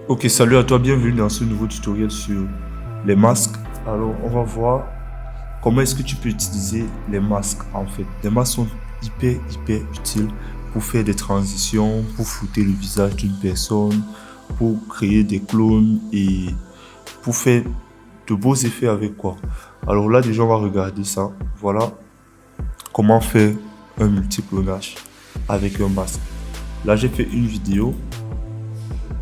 Ok, salut à toi, bienvenue dans ce nouveau tutoriel sur les masques. Alors, on va voir comment est-ce que tu peux utiliser les masques en fait. Les masques sont hyper utiles pour faire des transitions, pour flouter le visage d'une personne, pour créer des clones et pour faire de beaux effets avec quoi. Alors là, déjà, on va regarder ça. Voilà comment faire un multiclonage avec un masque. Là, j'ai fait une vidéo.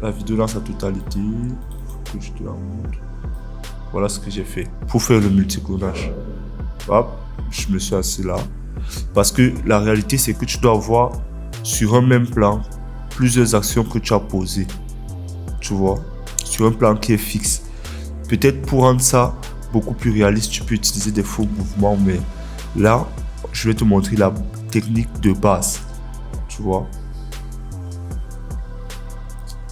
La vidéo dans sa totalité, faut que je te la montre. Voilà ce que j'ai fait pour faire le multiclonage. Hop, je me suis assis là. Parce que la réalité, c'est que tu dois avoir sur un même plan plusieurs actions que tu as posées. Tu vois, sur un plan qui est fixe. Peut-être pour rendre ça beaucoup plus réaliste, tu peux utiliser des faux mouvements, mais là, je vais te montrer la technique de base. Tu vois,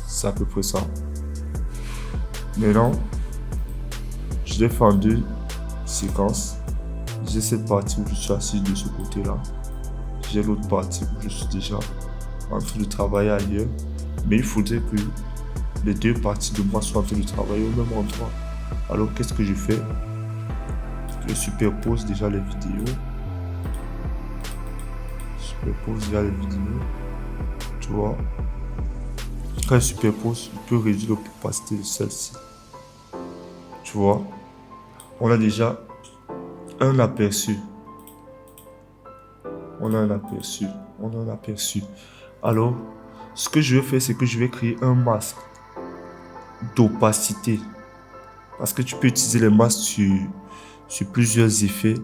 c'est à peu près ça. Maintenant, je l'ai fait en deux séquences. J'ai cette partie où je suis assis de ce côté-là. J'ai l'autre partie où je suis déjà en train de travailler ailleurs. Mais il faudrait que les deux parties de moi soient en train de travailler au même endroit. Alors qu'est-ce que je fais? Je superpose déjà les vidéos. Tu vois. Quand je superpose, je peux réduire l'opacité de celle-ci. Tu vois. On a déjà un aperçu. On a un aperçu. Alors, ce que je vais faire, c'est que je vais créer un masque d'opacité. Parce que tu peux utiliser les masques sur plusieurs effets.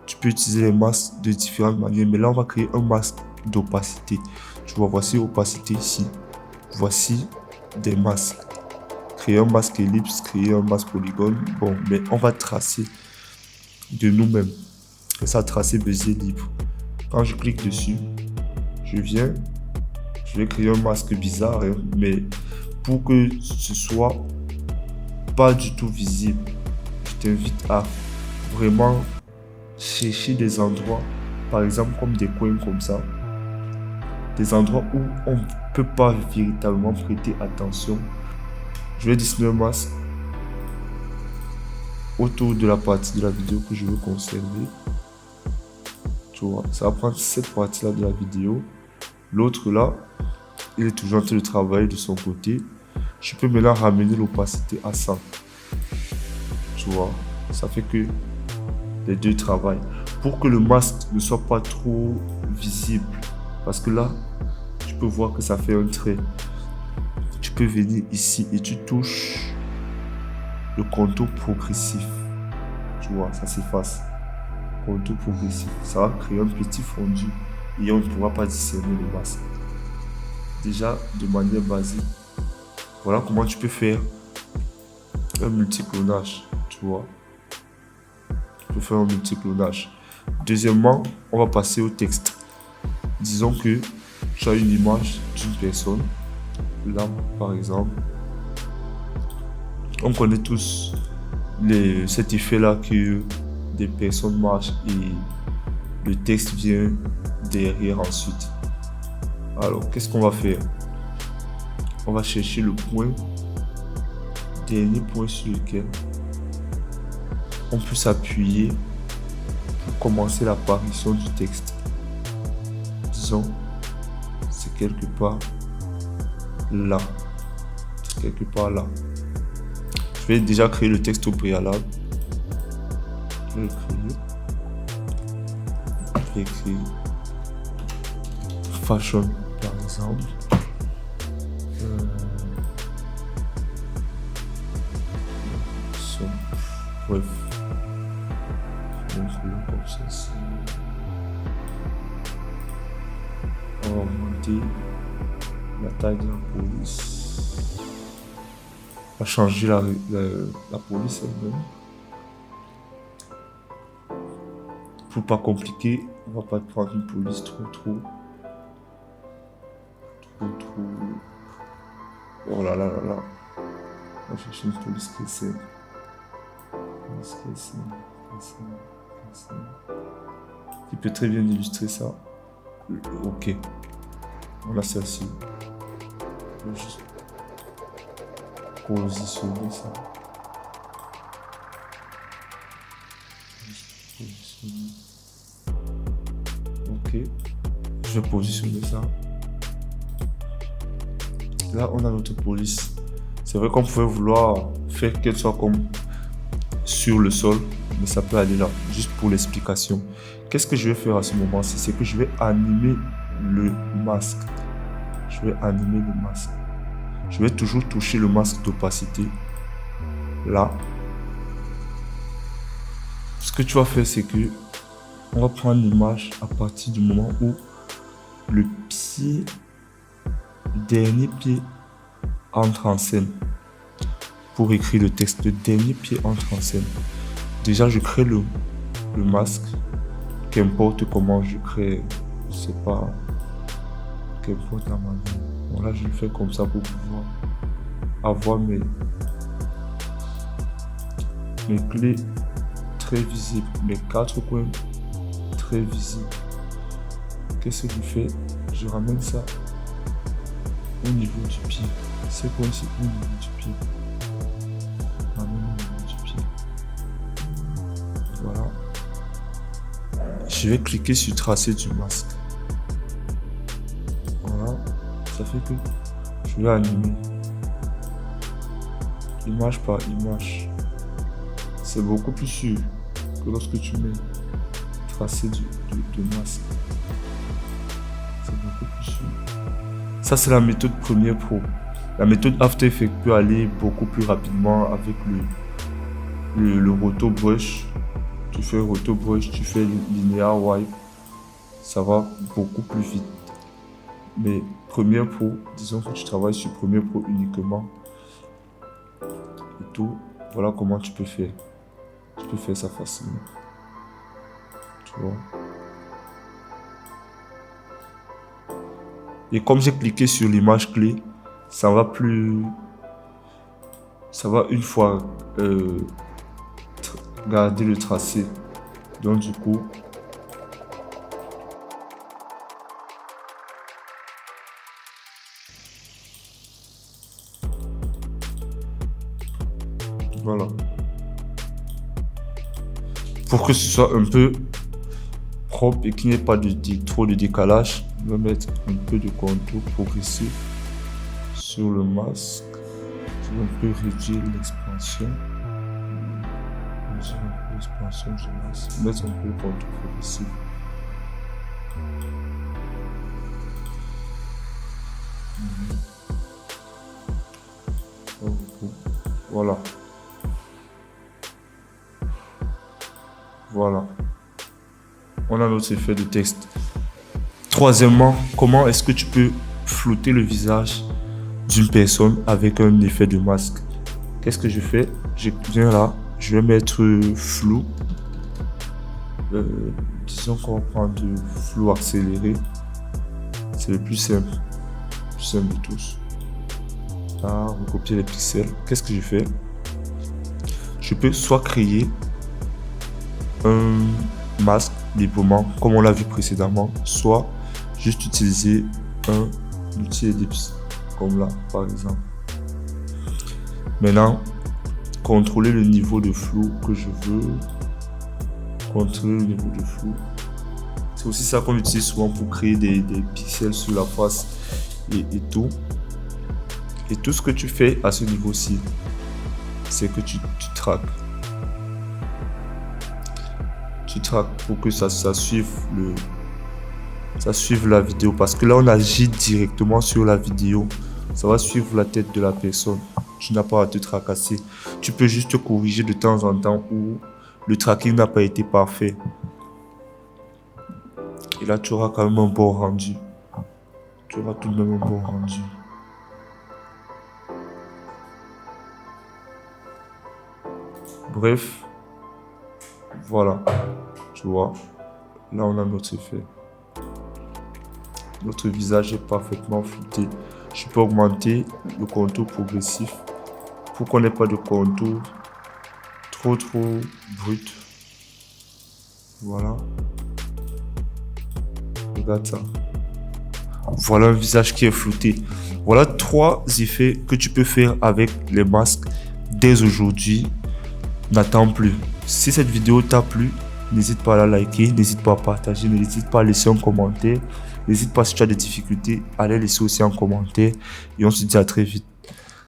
Tu peux utiliser les masques de différentes manières. Mais là, on va créer un masque d'opacité. Tu vois, voici opacité ici. Voici des masques. Créer un masque ellipse, créer un masque polygone. Bon, mais on va tracer de nous-mêmes. Et ça, tracer Bezier libre. Quand je clique dessus, je viens, je vais créer un masque bizarre, hein, mais pour que ce soit pas du tout visible, je t'invite à vraiment chercher des endroits, par exemple comme des coins comme ça, des endroits où on ne peut pas véritablement prêter attention. Je vais dessiner un masque autour de la partie de la vidéo que je veux conserver. Tu vois, ça va prendre cette partie-là de la vidéo. L'autre là, il est toujours en train de travailler de son côté. Je peux maintenant ramener l'opacité à 100. Tu vois, ça fait que les deux travaillent. Pour que le masque ne soit pas trop visible. Parce que là, tu peux voir que ça fait un trait. Tu peux venir ici et tu touches le contour progressif. Tu vois, ça s'efface. Contour progressif. Ça va créer un petit fondu et on ne pourra pas discerner le masque. Déjà, de manière basique, voilà comment tu peux faire un multiclonage. Tu vois, tu peux faire un multiclonage. Deuxièmement, on va passer au texte. Disons que tu as une image d'une personne. Là, par exemple, on connaît tous cet effet-là que des personnes marchent et le texte vient derrière ensuite. Alors, qu'est-ce qu'on va faire? On va chercher le point, dernier point sur lequel on peut s'appuyer pour commencer l'apparition du texte. Disons, c'est quelque part là. Quelque part là. Je vais déjà créer le texte au préalable. Je vais écrire fashion par exemple. Bref. Comme ça. On va augmenter la taille de la police. On va changer la police elle-même. Pour pas compliquer, on va pas prendre une police trop. Oh là là là là. On va chercher une police qui est simple. Qui peut très bien illustrer ça. Ok. On a celle-ci. positionner ça. Juste positionner. Ok. Je vais positionner ça. Là, on a notre police. C'est vrai qu'on pouvait vouloir faire qu'elle soit comme sur le sol, mais ça peut aller là, juste pour l'explication. Qu'est-ce que je vais faire à ce moment-ci? C'est que je vais animer le masque. Je vais animer le masque. Je vais toujours toucher le masque d'opacité. Là. Ce que tu vas faire, c'est que on va prendre l'image à partir du moment où le pied, le dernier pied entre en scène. Pour écrire le texte, le dernier pied entre en scène. Déjà, je crée le masque. Qu'importe comment je crée, je sais pas, qu'importe la manière. Voilà, je le fais comme ça pour pouvoir avoir mes clés très visibles, mes 4 coins très visibles. Qu'est-ce que je fais? Je ramène ça au niveau du pied. C'est quoi ici au niveau du pied? Je ramène au niveau du pied. Voilà. Je vais cliquer sur tracer du masque. Voilà. Ça fait que je vais animer. Image par image. C'est beaucoup plus sûr que lorsque tu mets tracé de masque. C'est beaucoup plus sûr. Ça, c'est la méthode Premiere Pro. La méthode After Effects peut aller beaucoup plus rapidement avec le Roto Brush. Tu fais Roto Brush, tu fais Linear Wipe. Ça va beaucoup plus vite. Mais Premiere Pro, disons que tu travailles sur Premiere Pro uniquement. Et tout, voilà comment tu peux faire. Tu peux faire ça facilement. Tu vois. Et comme j'ai cliqué sur l'image clé, ça va une fois garder le tracé. Donc du coup, voilà. Pour que ce soit un peu propre et qu'il n'y ait pas trop de décalage, je vais mettre un peu de contour progressif sur le masque. Je vais un peu réduire l'expansion. Réduire un peu l'expansion du masque. Mettre un peu de contour progressif. Voilà. Voilà. On a notre effet de texte. Troisièmement, comment est-ce que tu peux flouter le visage d'une personne avec un effet de masque? Qu'est-ce que je fais? Je viens là, je vais mettre flou. Disons qu'on va prendre du flou accéléré. C'est le plus simple. Le plus simple de tous. Là, recopier les pixels. Qu'est-ce que je fais? Je peux soit créer un masque librement, comme on l'a vu précédemment, soit juste utiliser un outil ellipse, comme là, par exemple. Maintenant, contrôler le niveau de flou que je veux. Contrôler le niveau de flou. C'est aussi ça qu'on utilise souvent pour créer des pixels sur la face et tout. Et tout ce que tu fais à ce niveau-ci, c'est que tu traques. Tu traques pour que ça suive la vidéo. Parce que là, on agit directement sur la vidéo. Ça va suivre la tête de la personne. Tu n'as pas à te tracasser. Tu peux juste te corriger de temps en temps où le tracking n'a pas été parfait. Et là, tu auras quand même un bon rendu. Tu auras tout de même un bon rendu. Bref, voilà, tu vois, là on a notre effet. Notre visage est parfaitement flouté. Je peux augmenter le contour progressif pour qu'on n'ait pas de contour trop brut. Voilà. Regarde ça. Voilà un visage qui est flouté. Voilà 3 effets que tu peux faire avec les masques dès aujourd'hui. N'attends plus. Si cette vidéo t'a plu, n'hésite pas à la liker, n'hésite pas à partager, n'hésite pas à laisser un commentaire. N'hésite pas si tu as des difficultés à les laisser aussi en commentaire. Et on se dit à très vite.